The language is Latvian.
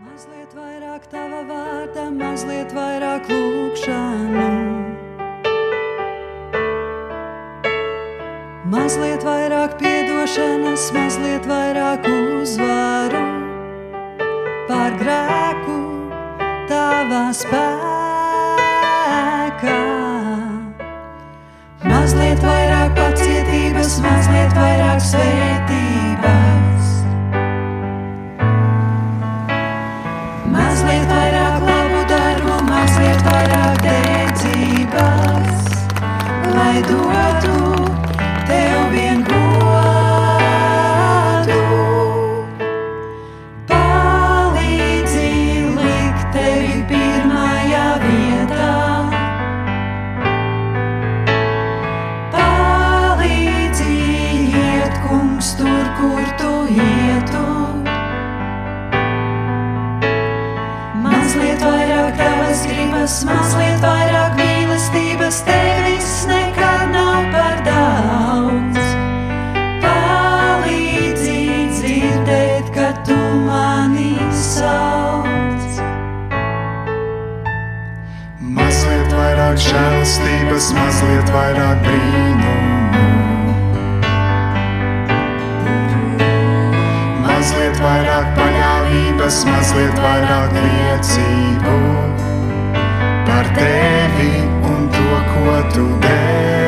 Mazliet vairāk tava vārda, mazliet vairāk lūgšanu. Mazliet vairāk piedošanas, mazliet vairāk uzvaru pār grēku tavā spēkā. Mazliet vairāk pacietības, mazliet vairāk svētības. Mazliet vairāk labu darbu, mazliet vairāk dedzības, lai dotu tev vien godu. Palīdzi likt tevi pirmajā vietā. Palīdzi iet, kungs, tur, kur tu ietu. Mazliet vairāk tavas gribas, mazliet vairāk mīlestības, tevis nekad nav par daudz. Palīdzi dzirdēt, ka tu mani sauc. Mazliet vairāk žēlastības, mazliet vairāk brīnumu. Mazliet vairāk paļāvības, mazliet vairāk liecību par tevi un to, ko tu dari.